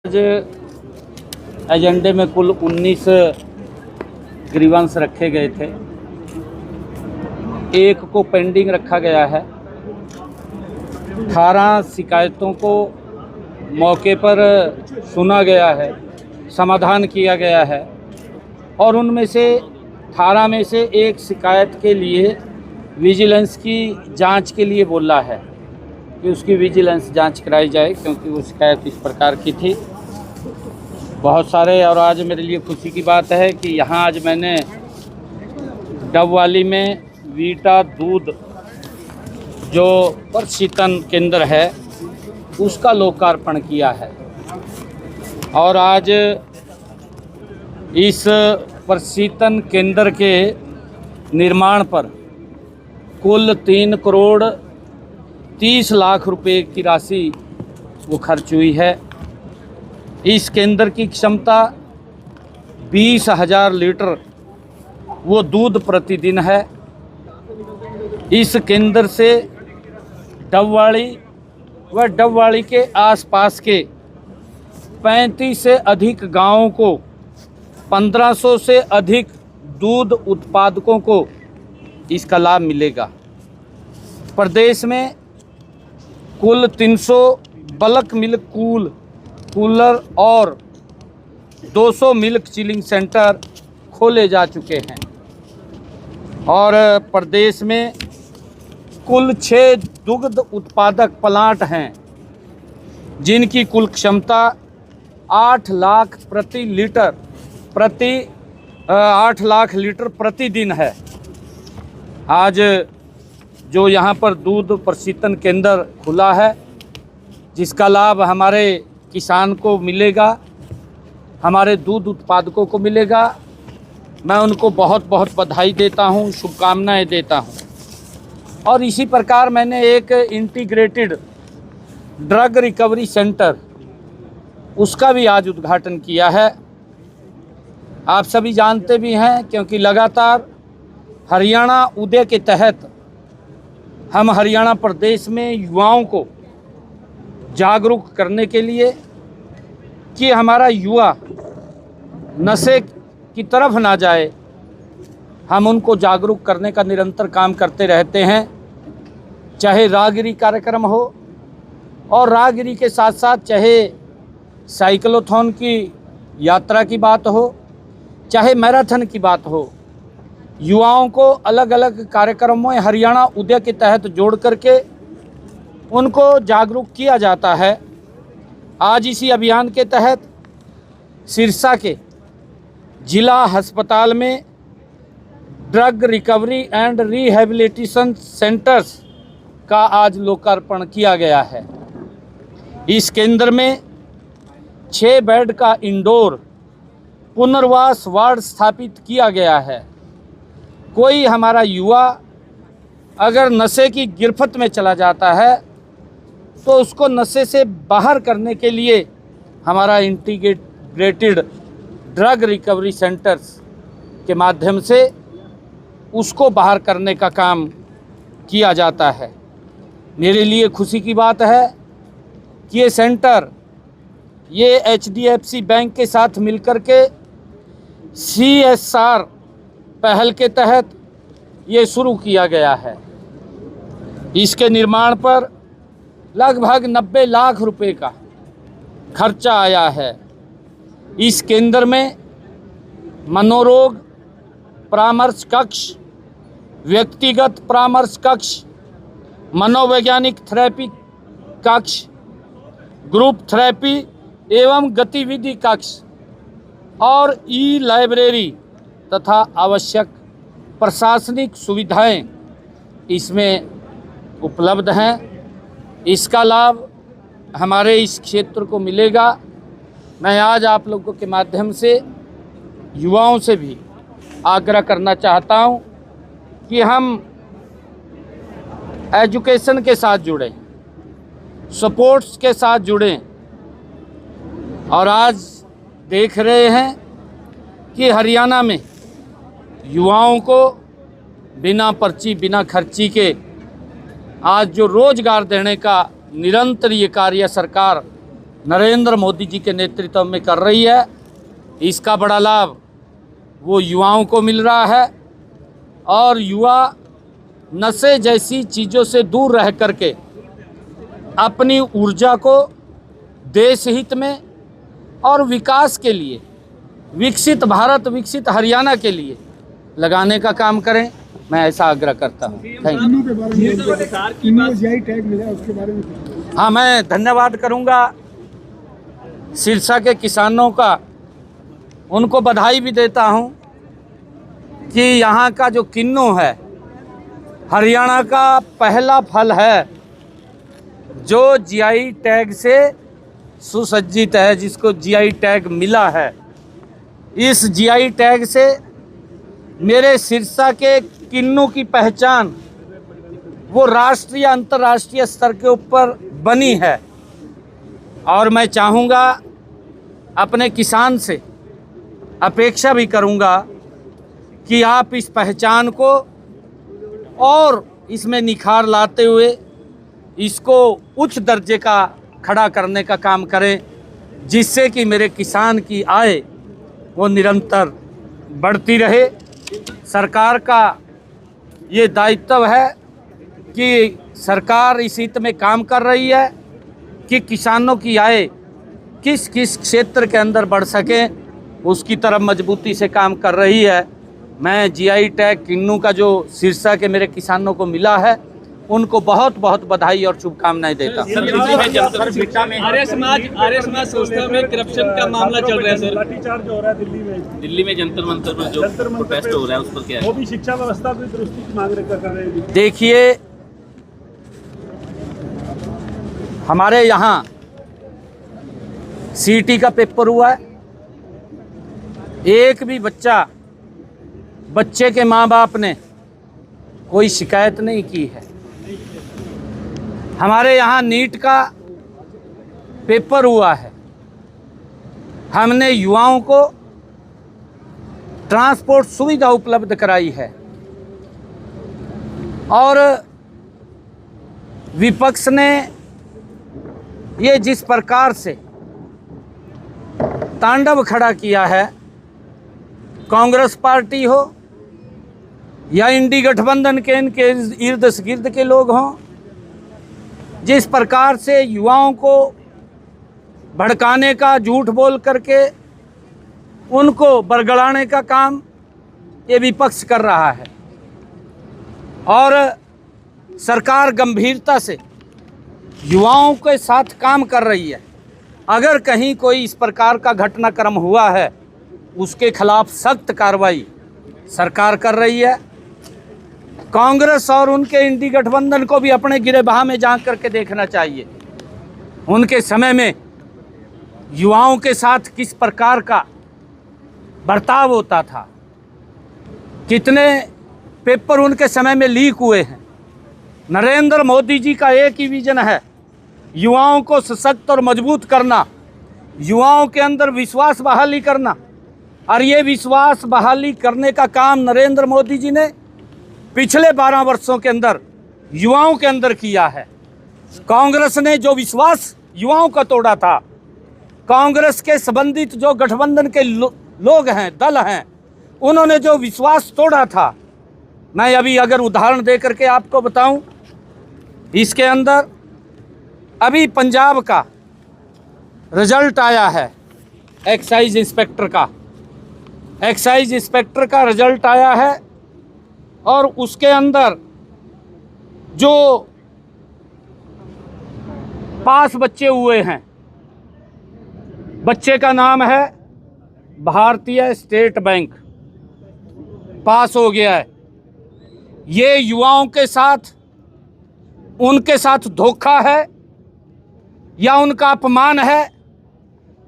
आज एजेंडे में कुल 19 ग्रीवांस रखे गए थे, एक को पेंडिंग रखा गया है। 18 शिकायतों को मौके पर सुना गया है, समाधान किया गया है और उनमें से 18 में से एक शिकायत के लिए विजिलेंस की जांच के लिए बोला है कि उसकी विजिलेंस जांच कराई जाए, क्योंकि वो शिकायत इस प्रकार की थी बहुत सारे। और आज मेरे लिए खुशी की बात है कि यहाँ आज मैंने डबवाली में वीटा दूध जो प्रशीतन केंद्र है उसका लोकार्पण किया है। और आज इस प्रशीतन केंद्र के निर्माण पर कुल 3 करोड़ 30 लाख रुपए की राशि वो खर्च हुई है। इस केंद्र की क्षमता 20,000 लीटर वो दूध प्रतिदिन है। इस केंद्र से डबवाली व डबवाली के आसपास के 35 से अधिक गांवों को 1500 से अधिक दूध उत्पादकों को इसका लाभ मिलेगा। प्रदेश में कुल 300 बल्क मिल्क कूलर और 200 मिल्क चिलिंग सेंटर खोले जा चुके हैं और प्रदेश में कुल 6 दुग्ध उत्पादक प्लांट हैं जिनकी कुल क्षमता 8 लाख लीटर प्रतिदिन है। आज जो यहाँ पर दूध प्रशीतन केंद्र खुला है, जिसका लाभ हमारे किसान को मिलेगा, हमारे दूध उत्पादकों को मिलेगा, मैं उनको बहुत बहुत बधाई देता हूँ, शुभकामनाएं देता हूँ। और इसी प्रकार मैंने एक इंटीग्रेटेड ड्रग रिकवरी सेंटर उसका भी आज उद्घाटन किया है। आप सभी जानते भी हैं, क्योंकि लगातार हरियाणा उदय के तहत हम हरियाणा प्रदेश में युवाओं को जागरूक करने के लिए कि हमारा युवा नशे की तरफ ना जाए, हम उनको जागरूक करने का निरंतर काम करते रहते हैं। चाहे राहगिरी कार्यक्रम हो और राहगिरी के साथ साथ चाहे साइक्लोथॉन की यात्रा की बात हो, चाहे मैराथन की बात हो, युवाओं को अलग अलग कार्यक्रमों में हरियाणा उदय के तहत जोड़ करके उनको जागरूक किया जाता है। आज इसी अभियान के तहत सिरसा के जिला अस्पताल में drug recovery and rehabilitation centres का आज लोकार्पण किया गया है। इस केंद्र में 6 बेड का इंडोर पुनर्वास वार्ड स्थापित किया गया है। कोई हमारा युवा अगर नशे की गिरफ्त में चला जाता है तो उसको नशे से बाहर करने के लिए हमारा इंटीग्रेटेड ड्रग रिकवरी सेंटर्स के माध्यम से उसको बाहर करने का काम किया जाता है। मेरे लिए खुशी की बात है कि ये सेंटर ये HDFC बैंक के साथ मिलकर के CSR पहल के तहत ये शुरू किया गया है। इसके निर्माण पर लगभग 90 लाख रुपए का खर्चा आया है। इस केंद्र में मनोरोग परामर्श कक्ष, व्यक्तिगत परामर्श कक्ष, मनोवैज्ञानिक थेरेपी कक्ष, ग्रुप थेरेपी एवं गतिविधि कक्ष और लाइब्रेरी तथा आवश्यक प्रशासनिक सुविधाएं इसमें उपलब्ध हैं। इसका लाभ हमारे इस क्षेत्र को मिलेगा। मैं आज आप लोगों के माध्यम से युवाओं से भी आग्रह करना चाहता हूं कि हम एजुकेशन के साथ जुड़ें, स्पोर्ट्स के साथ जुड़ें। और आज देख रहे हैं कि हरियाणा में युवाओं को बिना पर्ची बिना खर्ची के आज जो रोजगार देने का निरंतर ये कार्य सरकार नरेंद्र मोदी जी के नेतृत्व में कर रही है, इसका बड़ा लाभ वो युवाओं को मिल रहा है और युवा नशे जैसी चीज़ों से दूर रह करके अपनी ऊर्जा को देश हित में और विकास के लिए, विकसित भारत, विकसित हरियाणा के लिए लगाने का काम करें। मैं ऐसा आग्रह करता हूँ। Thank you. हाँ, मैं धन्यवाद करूँगा सिरसा के किसानों का, उनको बधाई भी देता हूँ कि यहाँ का जो किन्नू है हरियाणा का पहला फल है जो जीआई टैग से सुसज्जित है, जिसको जीआई टैग मिला है। इस जीआई टैग से मेरे सिरसा के किन्नू की पहचान वो राष्ट्रीय अंतर्राष्ट्रीय स्तर के ऊपर बनी है और मैं चाहूँगा, अपने किसान से अपेक्षा भी करूँगा कि आप इस पहचान को और इसमें निखार लाते हुए इसको उच्च दर्जे का खड़ा करने का काम करें, जिससे कि मेरे किसान की आय वो निरंतर बढ़ती रहे। सरकार का ये दायित्व है कि सरकार इस हित में काम कर रही है कि किसानों की आय किस किस क्षेत्र के अंदर बढ़ सके, उसकी तरफ मजबूती से काम कर रही है। मैं जीआई टैग किन्नू का जो सिरसा के मेरे किसानों को मिला है, उनको बहुत बहुत बधाई और शुभकामनाएं देता हूँ। आर्य समाज संस्था में करप्शन का मामला चल रहा है सर, लाठीचार्ज हो रहा है दिल्ली में जंतर मंतर पर जो प्रोटेस्ट हो रहा है उस पर क्या है? वो भी शिक्षा व्यवस्था की दुरुस्ती की मांग कर रहे हैं। देखिए, हमारे यहाँ सीटी का पेपर हुआ है, एक भी बच्चे के माँ बाप ने कोई शिकायत नहीं की है। हमारे यहाँ नीट का पेपर हुआ है, हमने युवाओं को ट्रांसपोर्ट सुविधा उपलब्ध कराई है और विपक्ष ने ये जिस प्रकार से तांडव खड़ा किया है, कांग्रेस पार्टी हो या इंडी गठबंधन के इनके इर्द गिर्द के लोग हों, जिस प्रकार से युवाओं को भड़काने का, झूठ बोल करके उनको बरगलाने का काम ये विपक्ष कर रहा है और सरकार गंभीरता से युवाओं के साथ काम कर रही है। अगर कहीं कोई इस प्रकार का घटनाक्रम हुआ है, उसके खिलाफ सख्त कार्रवाई सरकार कर रही है। कांग्रेस और उनके इंडी गठबंधन को भी अपने गिरेबान में झांक करके देखना चाहिए। उनके समय में युवाओं के साथ किस प्रकार का बर्ताव होता था, कितने पेपर उनके समय में लीक हुए हैं। नरेंद्र मोदी जी का एक ही विजन है, युवाओं को सशक्त और मजबूत करना, युवाओं के अंदर विश्वास बहाली करना। और ये विश्वास बहाली करने का काम नरेंद्र मोदी जी ने पिछले 12 वर्षों के अंदर युवाओं के अंदर किया है। कांग्रेस ने जो विश्वास युवाओं का तोड़ा था, कांग्रेस के संबंधित जो गठबंधन के लोग हैं, दल हैं, उन्होंने जो विश्वास तोड़ा था, मैं अभी अगर उदाहरण दे करके आपको बताऊं, इसके अंदर अभी पंजाब का रिजल्ट आया है, एक्साइज इंस्पेक्टर का रिजल्ट आया है और उसके अंदर जो पास बच्चे हुए हैं, बच्चे का नाम है भारतीय स्टेट बैंक, पास हो गया है। ये युवाओं के साथ, उनके साथ धोखा है या उनका अपमान है,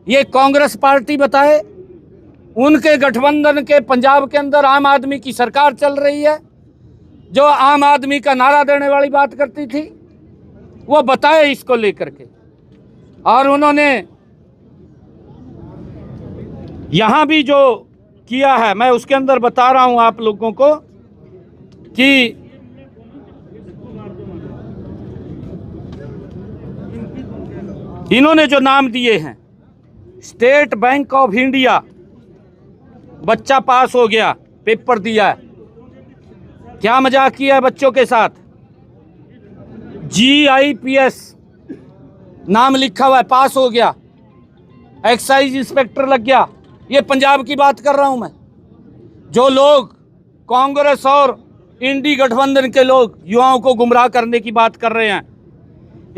ये कांग्रेस पार्टी बताए। उनके गठबंधन के पंजाब के अंदर आम आदमी की सरकार चल रही है, जो आम आदमी का नारा देने वाली बात करती थी, वो बताए इसको लेकर के। और उन्होंने यहाँ भी जो किया है, मैं उसके अंदर बता रहा हूँ आप लोगों को कि इन्होंने जो नाम दिए हैं, स्टेट बैंक ऑफ इंडिया, बच्चा पास हो गया, पेपर दिया है, क्या मजाक किया है बच्चों के साथ। GIPS नाम लिखा हुआ है, पास हो गया, एक्साइज इंस्पेक्टर लग गया। ये पंजाब की बात कर रहा हूं मैं। जो लोग कांग्रेस और इंडी गठबंधन के लोग युवाओं को गुमराह करने की बात कर रहे हैं,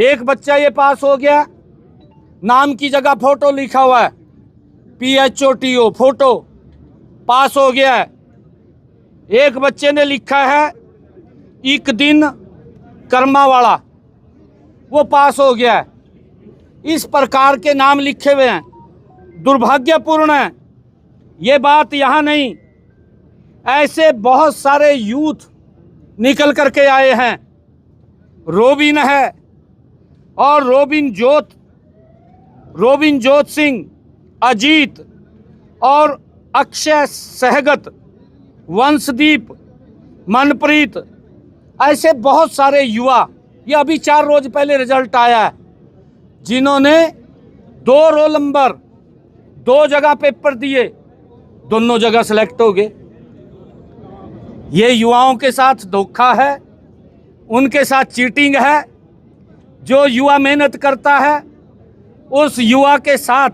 एक बच्चा ये पास हो गया, नाम की जगह फोटो लिखा हुआ है, PHOTO, फोटो, पास हो गया है। एक बच्चे ने लिखा है एक दिन कर्मावाला, वो पास हो गया है। इस प्रकार के नाम लिखे हुए हैं, दुर्भाग्यपूर्ण है। ये बात यहाँ नहीं, ऐसे बहुत सारे यूथ निकल करके आए हैं। रोबिन है और रोबिन जोत सिंह, अजीत और अक्षय सहगत, वंशदीप, मनप्रीत, ऐसे बहुत सारे युवा, ये अभी 4 रोज पहले रिजल्ट आया है, जिन्होंने 2 रोल नंबर 2 जगह पेपर दिए, दोनों जगह सेलेक्ट हो गए। ये युवाओं के साथ धोखा है, उनके साथ चीटिंग है। जो युवा मेहनत करता है, उस युवा के साथ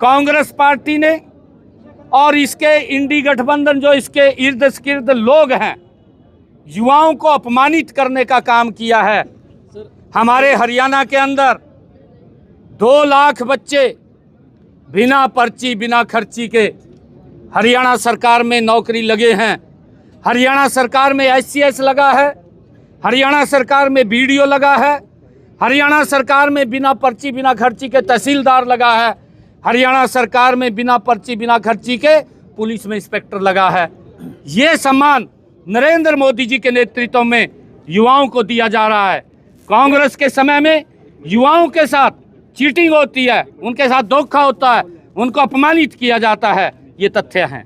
कांग्रेस पार्टी ने और इसके इंडी गठबंधन, जो इसके इर्द गिर्द लोग हैं, युवाओं को अपमानित करने का काम किया है। हमारे हरियाणा के अंदर 2 लाख बच्चे बिना पर्ची, बिना खर्ची के हरियाणा सरकार में नौकरी लगे हैं। हरियाणा सरकार में SCS लगा है, हरियाणा सरकार में BDO लगा है, हरियाणा सरकार में बिना पर्ची बिना खर्ची के तहसीलदार लगा है, हरियाणा सरकार में बिना पर्ची बिना खर्ची के पुलिस में इंस्पेक्टर लगा है। ये सम्मान नरेंद्र मोदी जी के नेतृत्व में युवाओं को दिया जा रहा है। कांग्रेस के समय में युवाओं के साथ चीटिंग होती है, उनके साथ धोखा होता है, उनको अपमानित किया जाता है। ये तथ्य हैं।